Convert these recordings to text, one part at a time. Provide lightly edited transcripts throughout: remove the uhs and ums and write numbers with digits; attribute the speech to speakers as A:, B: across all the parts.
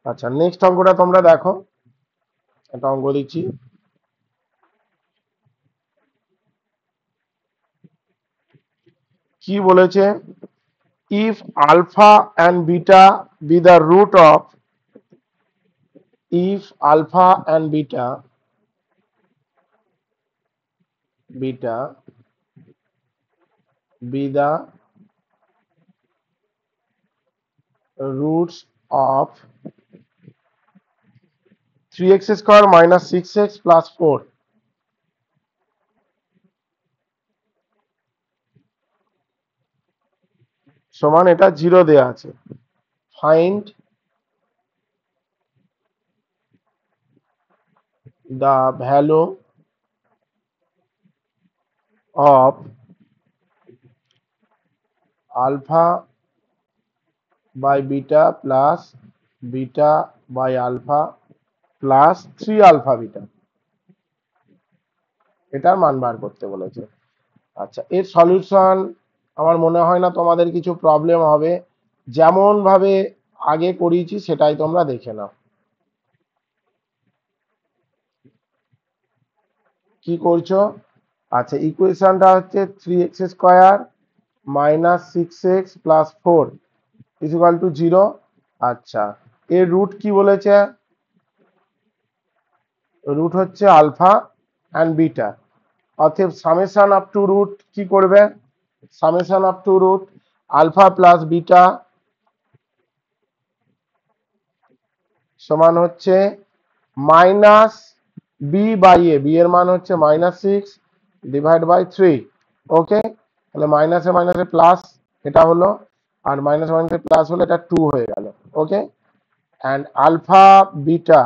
A: আচ্ছা, নেক্সট অঙ্কটা তোমরা দেখো, একটা অঙ্ক দিচ্ছি। কি বলেছে? If alpha and beta be the root of, if alpha and beta be the roots of 3x square minus 6x plus 4 সমান, এটা 0 দেয়া আছে। Find the value of alpha by beta plus beta by alpha plus 3 alpha beta, এটার মান বার করতে বলেছে। আচ্ছা, এর সলিউশন আমার মনে হয় না তোমাদের কিছু প্রবলেম হবে, যেমন ভাবে আগে করিয়েছি সেটাই তোমরা দেখে নাও। কি করছো? আচ্ছা, ইকুয়েশনটা হচ্ছে 3x square minus 6x plus 4 equal to 0। আচ্ছা, এর রুট কি বলেছে? রুট হচ্ছে আলফা অ্যান্ড বিটা, অতএব সামেশন আপ টু রুট কি করবে? Summation up to root alpha plus beta সমান হচ্ছে minus b by a, b এর মান হচ্ছে -6 ডিভাইড বাই 3। ওকে, তাহলে মাইনাসে মাইনাসে প্লাস, এটা হলো, আর মাইনাস মাইনাসে প্লাস হলো, এটা 2 হয়ে গেল। ওকে, অ্যান্ড আলফা বিটা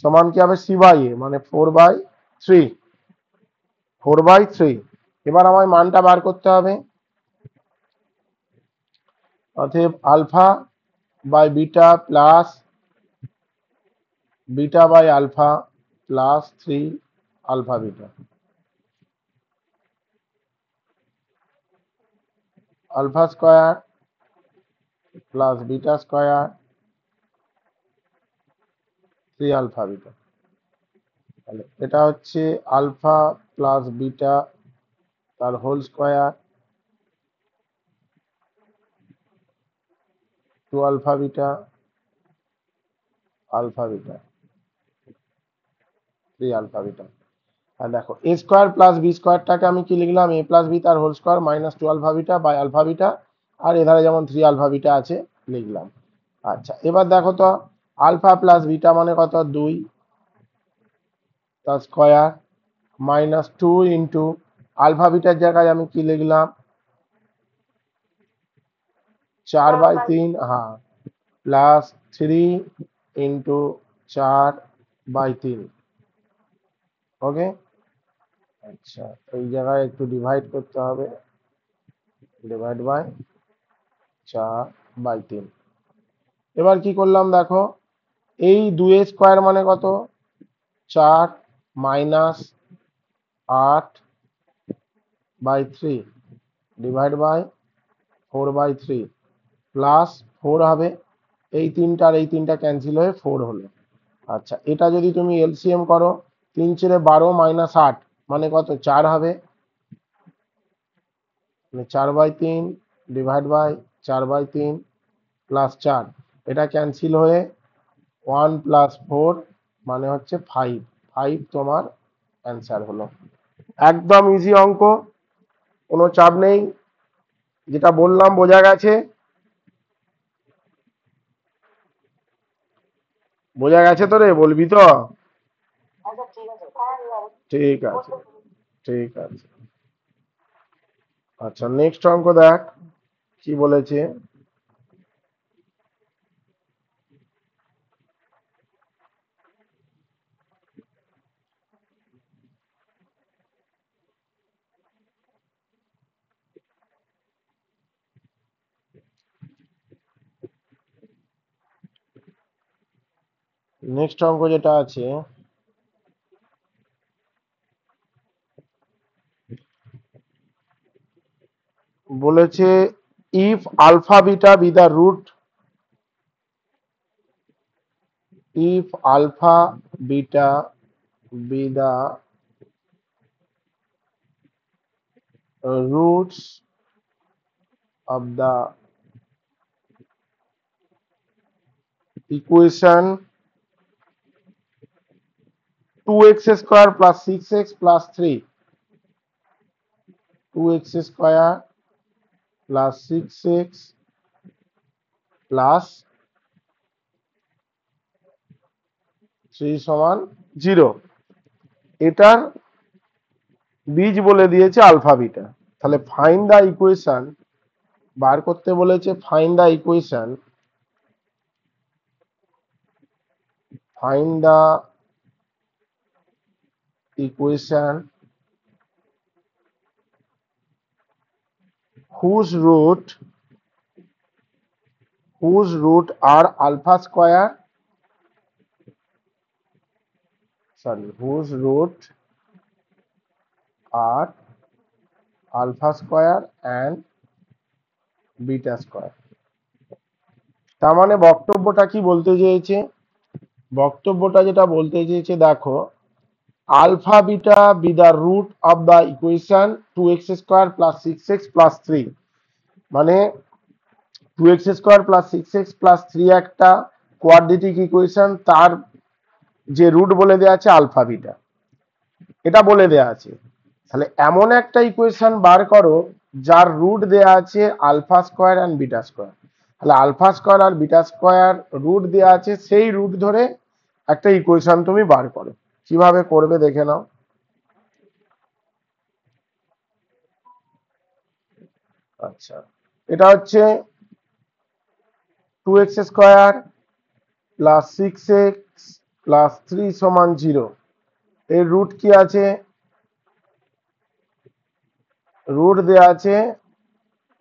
A: সমান কি হবে? সি বাই এ, মানে 4/3, 4/3। এবার আমায় মানটা বার করতে হবে, অতএব alpha by beta plus beta by alpha plus 3 alpha beta, alpha square plus beta square 3 alpha beta. তাহলে এটা হচ্ছে আলফা প্লাস বিটা তার whole square 2 alpha beta, alpha beta 3 alpha beta. আর দেখো, এ স্কোয়ার প্লাস বি স্কোয়ারটাকে আমি কি লিখলাম? এ প্লাস বি তার whole square minus 2 alpha beta by alpha beta, আর এধারে যেমন 3 আলফা বিটা আছে লিখলাম। আচ্ছা, এবার দেখো তো, আলফা প্লাস বিটা মানে কত? 2 তার স্কোয়ার মাইনাস 2 ইন্টু আলফা বিটার জায়গায় আমি কি লিখলাম? 4/3, হ্যাঁ, প্লাস 3 ইন্টু 4/3। ওকে, আচ্ছা, এই জায়গায় একটু ডিভাইড করতে হবে, ডিভাইড বাই 4/3। এবার কি করলাম দেখো, এই 2 স্কোয়ার মানে কত? 4 মাইনাস 8/3 ডিভাইড বাই 4/3 প্লাস 4 হবে, এই তিনটা আর এই তিনটা ক্যান্সেল হয়ে 4 হলো। আচ্ছা, এটা যদি তুমি এলসিএম করো, 3 × 12 মাইনাস 8 মানে কত? 4 হবে, মানে 4/3 ডিভাইড বাই 4/3 প্লাস 4, এটা ক্যান্সেল হয়ে 1 প্লাস 4 মানে হচ্ছে 5, 5 তোমার অ্যান্সার হলো। একদম ইজি অঙ্ক, কোনো চাপ নেই, যেটা বললাম বোঝা গেছে? বোঝা গেছে তো রে? বলবি তো? ঠিক আছে, ঠিক আছে। আচ্ছা, নেক্সট অঙ্ক দেখ কি বলেছে। নেক্সট অঙ্ক যেটা আছে বলেছে, if alpha beta be the root if alpha beta be the roots of the equation 2x square plus 6x plus 3, 2x square plus 6x plus 3 সমান 0, এটার বীজ বলে দিয়েছে আলফা বিটা। তাহলে ফাইন্ড দ্য ইকুয়েশন বার করতে বলেছে, find the equation, find the equation whose root are alpha square, sorry, whose root are alpha square and beta square। তার মানে বক্তব্যটা কি বলতে চেয়েছে? বক্তব্যটা যেটা বলতে চেয়েছে দেখো, alpha beta be the root of the equation 2x square plus 6x plus 3, মানে 2x square plus 6x plus 3 একটা কোয়াড্রেটিক ইকুয়েশন, তার যে রুট বলে দেওয়া আছে আলফা বিটা, এটা বলে দেওয়া আছে। তাহলে এমন একটা ইকুয়েশন বার করো যার রুট দেওয়া আছে alpha square and beta square. তাহলে আলফা স্কোয়ার আর বিটা স্কোয়ার রুট দেওয়া আছে, সেই রুট ধরে একটা ইকুয়েশন তুমি বার করো। কিভাবে করবে দেখে নাও। আচ্ছা, এটা হচ্ছে 2x square plus 6x plus 3 সমান 0, এর রুট কি আছে? রুট দেওয়া আছে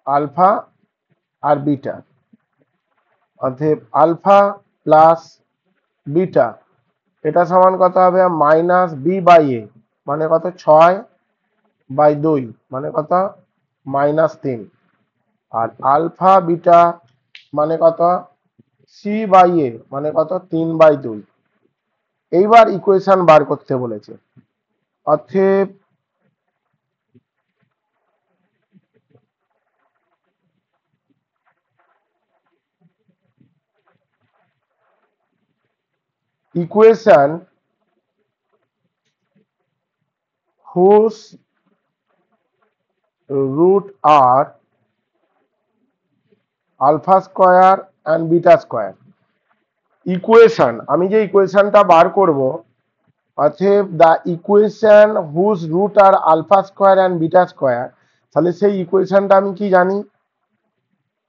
A: আলফা আর বিটা, অতএব আলফা প্লাস বিটা এটা সমান কত হবে? মাইনাস বি বাই এ, মানে কত? 6/2, মানে কত? -3। আর আলফা বিটা মানে কত? সি বাই এ, মানে কত? 3/2। এইবার ইকুয়েশন বার করতে বলেছে, অতএব equation whose root are alpha square and beta square। Equation, আমি যে ইকুয়েশনটা বার করব, অতএব the equation whose root are alpha square and beta square, তাহলে সেই ইকুয়েশনটা আমি কি জানি?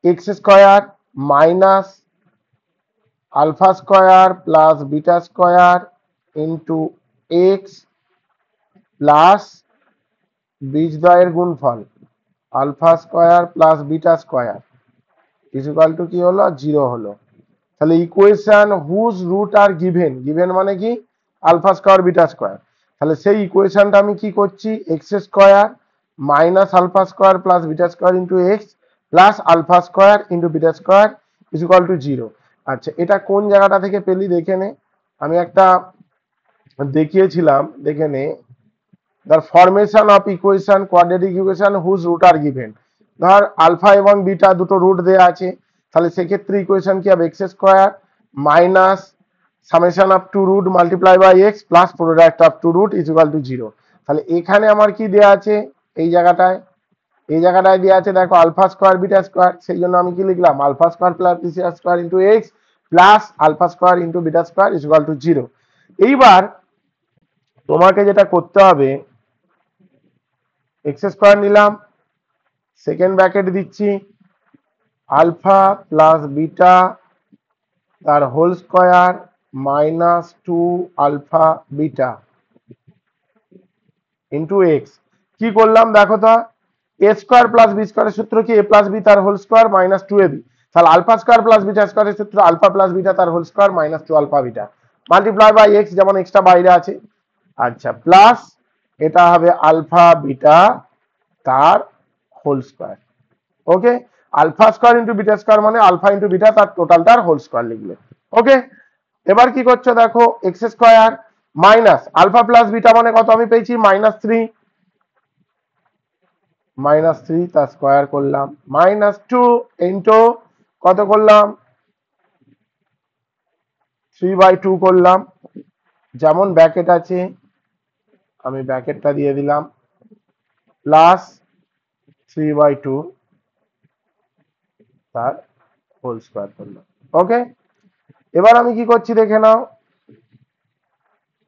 A: X square minus alpha square plus beta square into x plus বীজদ্বয়ের গুণফল alpha square plus beta square equal to কি হলো? 0 হলো। তাহলে equation whose root are given, given মানে কি? Alpha square beta square. তাহলে সেই ইকুয়েশনটা আমি কি করছি? X square minus alpha square plus beta square into x plus alpha square into beta square equal to 0। আচ্ছা, এটা কোন জায়গাটা থেকে পেলি দেখে নে। আমি একটা দেখিয়েছিলাম, দেখে নে। the formation of equation quadratic equation whose root are given, ধর আলফা এবং বিটা দুটো রুট দেয়া আছে, তাহলে সেক্ষেত্রে ইকুয়েশন কি হবে? X square minus summation of two root multiply by x plus product of two root is equal to 0। তাহলে এখানে আমার কি দেয়া আছে? এই জায়গাটায়, এই জায়গাটায় দেওয়া আছে দেখো আলফা স্কোয়ার বিটা স্কোয়ার, সেই জন্য আমি কি লিখলাম? Alpha square plus beta square into x plus alpha square into beta square is equal to 0। এইবার তোমাকে যেটা করতে হবে, এক্স স্কোয়ার নিলাম, সেকেন্ড ব্র্যাকেট দিচ্ছি আলফা প্লাস বিটা তার whole square minus 2 alpha beta into x. কি করলাম দেখো তো, এ স্কোয়ার প্লাস বি স্কোয়ারের সূত্র কি? এ প্লাস বি তার হোল স্কোয়ার মাইনাস 2ab। তাহলে আলফা স্কোয়ার প্লাস বিটা স্কোয়ারের সূত্র আলফা প্লাস বিটা তার whole square minus 2 alpha beta multiply by X, যেমন এক্সটা বাইরে আছে। আচ্ছা, প্লাস এটা হবে আলফা বিটা তার whole square. Okay, alpha square into beta square মানে আলফা ইন্টু বিটা তার টোটালটার হোল স্কোয়ার লিখলে। ওকে, এবার কি করছো দেখো, x square minus alpha plus beta মানে কত আমি পেয়েছি -3, -3 তার স্কোয়ার করলাম, -2 ইন্টু কত করলাম 3/2 করলাম, যেমন ব্র্যাকেট আছে আমি ব্র্যাকেটটা দিয়ে দিলাম, প্লাস 3/2 তার হোল স্কোয়ার করলাম। ওকে, এবার আমি কি করছি দেখে নাও,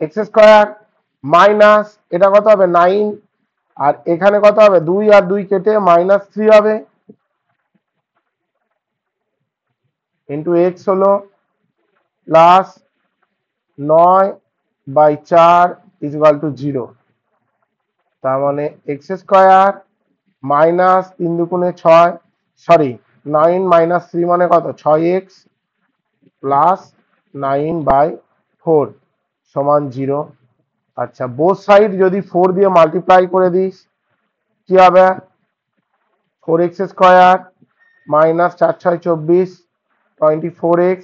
A: এক্স স্কোয়ার মাইনাস এটা কত হবে 9, আর এখানে কত হবে 2 আর 2 কেটে -3 হবে, ইন্টু এক্স হলো প্লাস 9/4 ইকুয়াল টু 0। তার মানে এক্স স্কোয়ার মাইনাস 3 দুগুণে 6, সরি 9 - 3 মানে কত 6x প্লাস 9/4 সমান 0। আচ্ছা, বোথ সাইড যদি 4 দিয়ে মাল্টিপ্লাই করে দিস কি হবে, 4x square minus 4 6 24 24x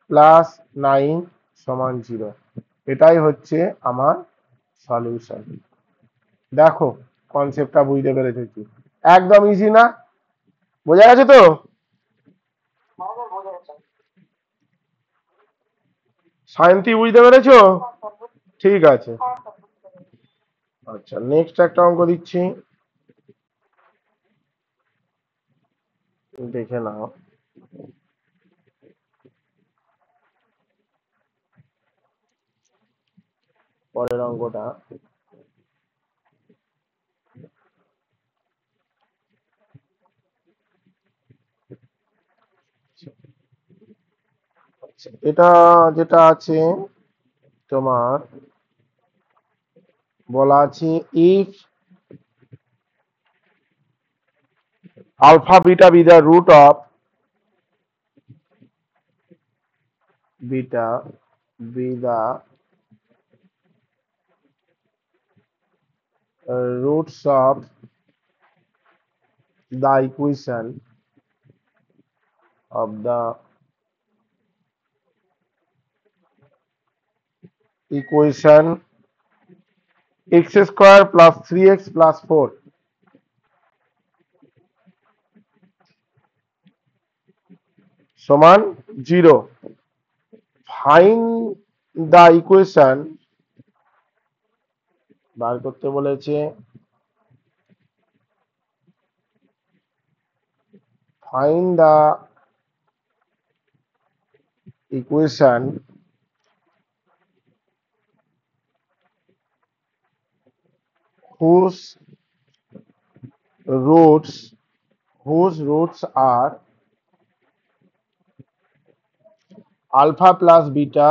A: plus 9 সমান 0। এটাই হচ্ছে আমার সলিউশন। দেখো কনসেপ্টটা বুঝতে পেরেছো কি, একদম ইজি না, বোঝা গেছে তো? সায়ন্তী বুঝতে পেরেছো? ঠিক আছে, আচ্ছা নেক্সট একটা অঙ্ক দিচ্ছি, দেখে নাও। পরের অঙ্কটা এটা যেটা আছে তোমার বলা আছে if alpha beta be the root of beta be the roots of the equation of the equation x square plus 3x plus 4 সমান 0, ফাইন্ড দ্য ইকুয়েশন, বার করতে বলেছে, find the equation whose roots are alpha plus beta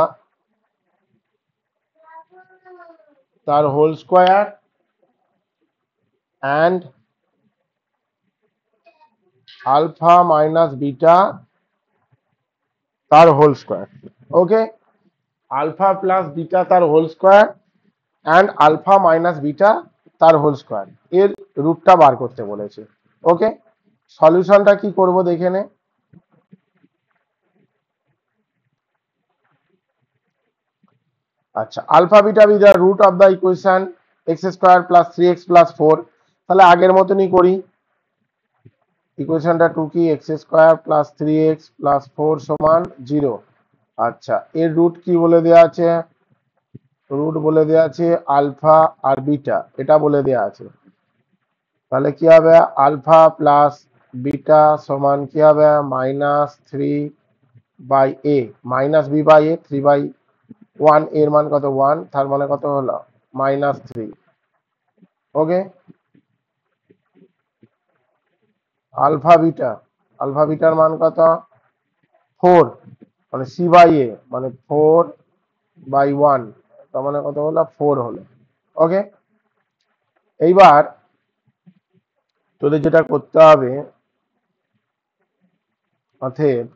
A: তার whole square and alpha minus beta তার whole square. Okay, alpha plus beta তার whole square and alpha minus beta তার whole square, এর রুটটা বার করতে বলেছে। ওকে, সলিউশনটা কি করব দেখে নে। আচ্ছা, alpha beta be the root of the equation x square plus 3x plus 4, তাহলে আগের মতনই করি, ইকুয়েশনটা 2 কি x square plus 3x plus 4 সমান 0। আচ্ছা, এর রুট কি বলে দেওয়া আছে, রুট বলে দেওয়া আছে আলফা আর বিটা, এটা বলে দেওয়া আছে, তাহলে কি হবে আলফা প্লাস বিটা সমান কি হবে -3/a মাইনাস b/a 3/1, এর মান কত 1, তার মানে কত হলো -3। ওকে, আলফা বিটার মান কত 4, মানে c/a মানে 4/1, তার মানে কত হলো 4 হলো। ওকে, এইবার তোদের যেটা করতে হবে, অতএব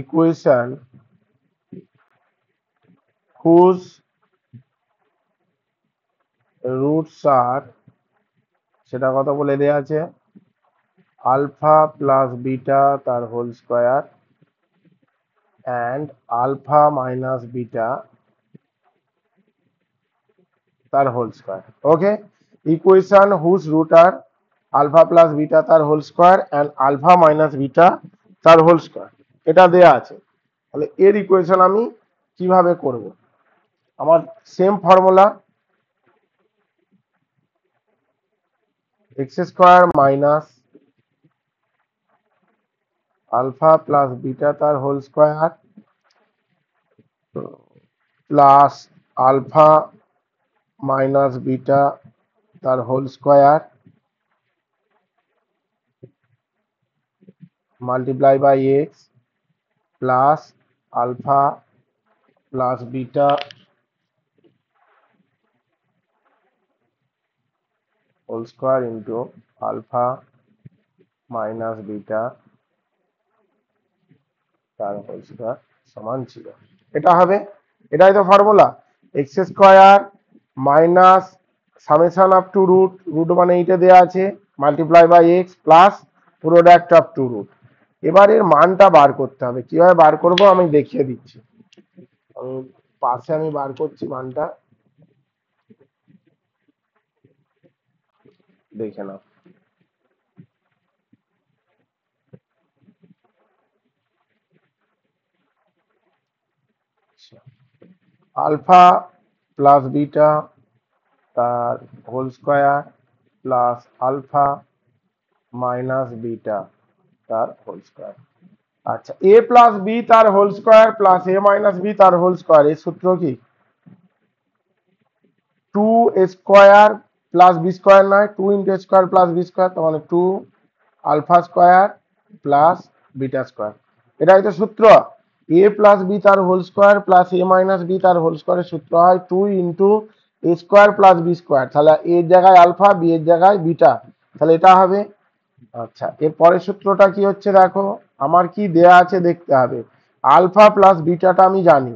A: equation whose roots are সেটা কত বলে দেওয়া আছে, আলফা প্লাস বিটা তার whole square and alpha minus beta তার whole square. Okay, equation whose root are alpha plus beta তার whole square and alpha minus beta তার হোল স্কোয়ার, এটা দেয়া আছে। তাহলে এর ইকুয়েশন আমি কিভাবে করব, আমার same formula, X square minus alpha plus beta তার whole square plus alpha minus beta তার whole square multiply by x plus alpha plus beta whole square into alpha minus beta তার হোল স্কোয়ার সমান 0। এটা হবে, এটাই তো formula, X square minus summation up to root, root মানে এইটা দেওয়া আছে, multiply by x plus product of two root. এবার এর মানটা বার করতে হবে, কিভাবে বার করব আমি দেখিয়ে দিচ্ছি। আমি পাশে আমি বার করছি মানটা, দেখে নাও। আলফা প্লাস বিটা তার whole square plus alpha minus beta তার হোল স্কোয়ার। আচ্ছা, এ প্লাস বি তার whole square plus A minus B তার হোল স্কোয়ার, এর সূত্র কি, two square plus B square নয়, two into square plus B square, তার মানে two alpha square plus beta square, এটাই তো সূত্র। এ প্লাস বি তার whole square plus A minus B তার হোল স্কোয়ারের সূত্র হয় টু ইন্টু এ স্কোয়ার প্লাস বি স্কোয়ার, তাহলে এর জায়গায় আলফা, বি এর জায়গায় বিটা, তাহলে এটা হবে। আচ্ছা, এর পরের সূত্রটা কি হচ্ছে দেখো, আমার কি দেয়া আছে দেখতে হবে, আলফা প্লাস বিটাটা আমি জানি,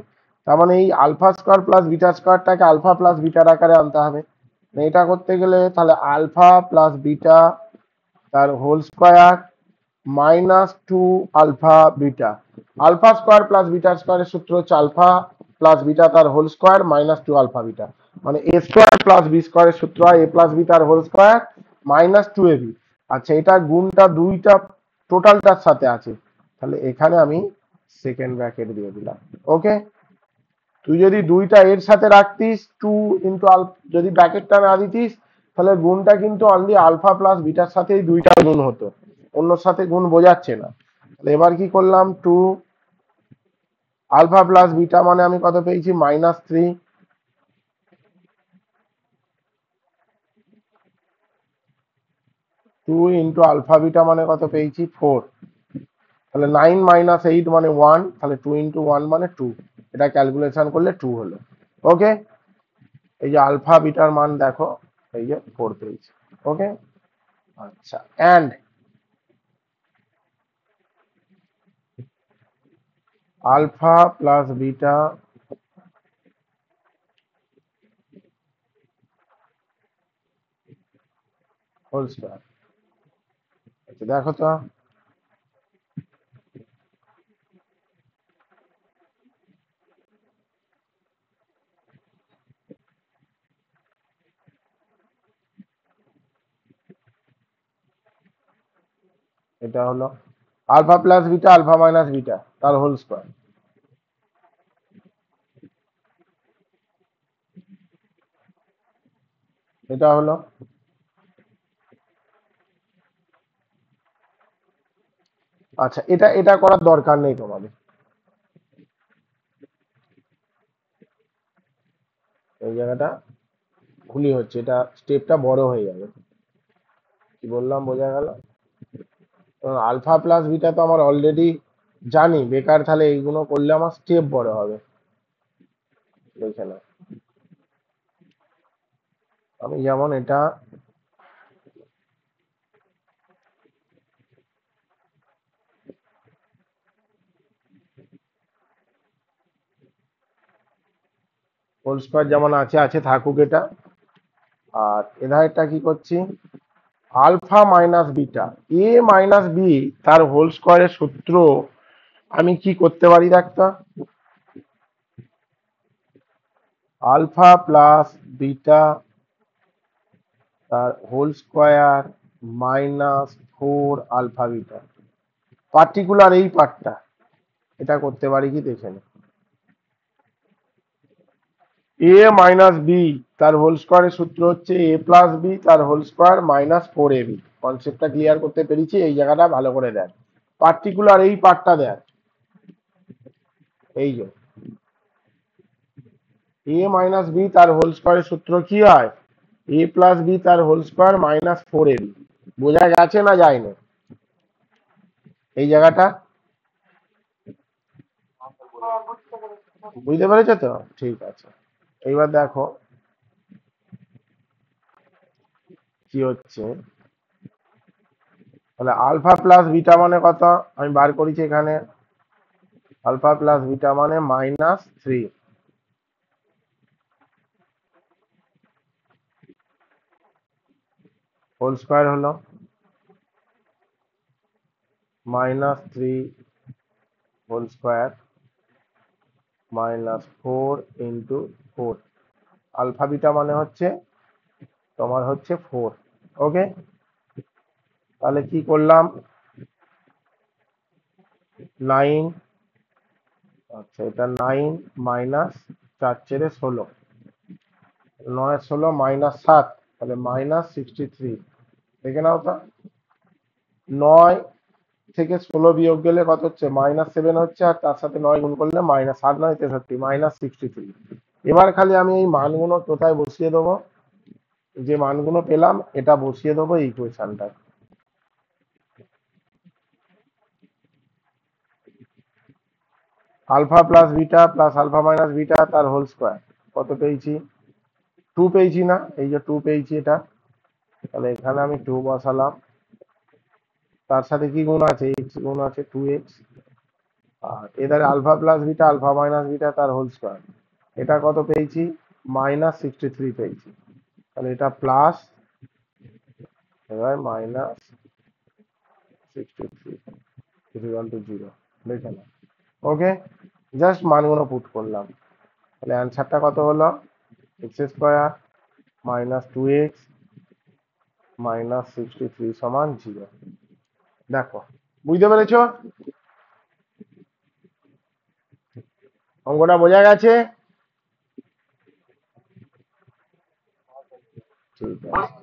A: তার মানে এই আলফা স্কোয়ার প্লাস বিটা স্কোয়ারটাকে আলফা প্লাস বিটার আকারে আনতে হবে। এটা করতে গেলে তাহলে আলফা প্লাস বিটা তার whole square minus two alpha beta, alpha square plus beta স্কোয়ারের সূত্র হচ্ছে আলফা প্লাস বিটা তার whole square minus two alpha beta, মানে এ স্কোয়ার প্লাস বি স্কোয়ারের সূত্র হয় এ প্লাস বি তার whole square minus two A B. আচ্ছা, এটা গুণটা দুইটা টোটালটার সাথে আছে, তাহলে এখানে আমি সেকেন্ড ব্র্যাকেট দিয়ে দিলাম। ওকে, তুই যদি দুইটা এর সাথে রাখতিস টু ইন্টু যদি ব্র্যাকেটটা না দিতিস, তাহলে গুণটা কিন্তু অনলি আলফা প্লাস বিটার সাথেই দুইটা গুণ হতো, অন্যর সাথে গুণ বোঝাচ্ছে না। এবার কি করলাম, টু আলফা প্লাস বিটা মানে আমি কত পেয়েছি, minus three, two into alpha beta মানে কত পেয়েছি, ফোর, তাহলে নাইন মাইনাস এইট মানে ওয়ান, তাহলে টু ইন্টু ওয়ান মানে টু, এটা ক্যালকুলেশন করলে টু হলো। ওকে, এই যে আলফা বিটার মান দেখো, এই যে ফোর পেয়েছি। ওকে, আচ্ছা, and alpha plus beta whole square. আচ্ছা দেখো তো, এটা হলো alpha plus beta alpha minus beta তার হোল স্কোয়ার, এটা হলো, আচ্ছা এটা এটা করার দরকার নেই তোমাদের, এই জায়গাটা ভুলই হচ্ছে, এটা স্টেপটা বড় হয়ে যাবে। কি বললাম বোঝা গেল, আলফা প্লাস বিটা তো আমার অলরেডি জানি, বেকার তাহলে এইগুলো করলে আমার স্টেপ বড় হবে। দেখে না, আমি যেমন এটা হোল স্কোয়ার যেমন আছে আছে থাকুক এটা, আর এধারেরটা কি করছি, alpha minus beta, a minus B তার হোল স্কোয়ারের সূত্র আমি কি করতে পারি দেখতো, আলফা প্লাস বিটা তার whole square minus 4 alpha beta, particular এই পার্টটা, এটা করতে পারি কি দেখে নে। এ মাইনাস বি তার হোল স্কোয়ারের সূত্র হচ্ছে এ প্লাস বি তার হোল স্কোয়ার মাইনাস 4ab। কনসেপ্টটা ক্লিয়ার করতে পেরেছি, এই জায়গাটা ভালো করে দেখ, পার্টিকুলার এই পার্টটা দেখ, এই যে এ মাইনাস বি তার হোল স্কোয়ারের সূত্র কি হয়, এ প্লাস বি তার হোল স্কোয়ার মাইনাস 4ab। বোঝা গেছে না যায়নি এই জায়গাটা? বুঝতে পেরেছো তো? ঠিক আছে, এইবার দেখো কি হচ্ছে। তাহলে আলফা প্লাস বিটা মানে কত, আমি বার করেছি এখানে, আলফা প্লাস বিটা মানে -3, হোল স্কোয়ার হলো -3 হোল স্কোয়ার -4 × 4, আলফা বিটা মানে হচ্ছে তোমার হচ্ছে 4। ওকে, তাহলে কি করলাম, 9, আচ্ছা এটা 9 মাইনাস 4 × 16, 9 × 16 -7, তাহলে -63। দেখে নাও তো, 9 থেকে 16 বিয়োগ গেলে কত হচ্ছে, -7 হচ্ছে, আর তার সাথে 9 গুণ করলে -7 × 9 = 63, -63। এবার খালি আমি এই মানগুলো কোথায় বসিয়ে দেবো, যে মানগুলো পেলাম এটা বসিয়ে দেবো এই ইকুয়েশনটা। Alpha plus beta plus alpha minus beta তার হোল স্কোয়ার কত পেয়েছি, 2 পেয়েছি না, এই যে 2 পেয়েছি এটা, তাহলে এখানে আমি 2 বসালাম, তার সাথে কি গুণ আছে, x গুণ আছে 2x, আর এধারে alpha plus beta alpha minus beta তার হোল স্কোয়ার, এটা কত পেয়েছি, -63 পেয়েছি, তাহলে এটা প্লাস, এবার -63 = 0, দেখে না। ওকে, জাস্ট মানগুলো পুট করলাম, তাহলে অ্যান্সারটা কত হলো, x² -2x -63 = 0। দেখো, বুঝতে পেরেছো, অঙ্কটা বোঝা গেছে? ঠিক আছে।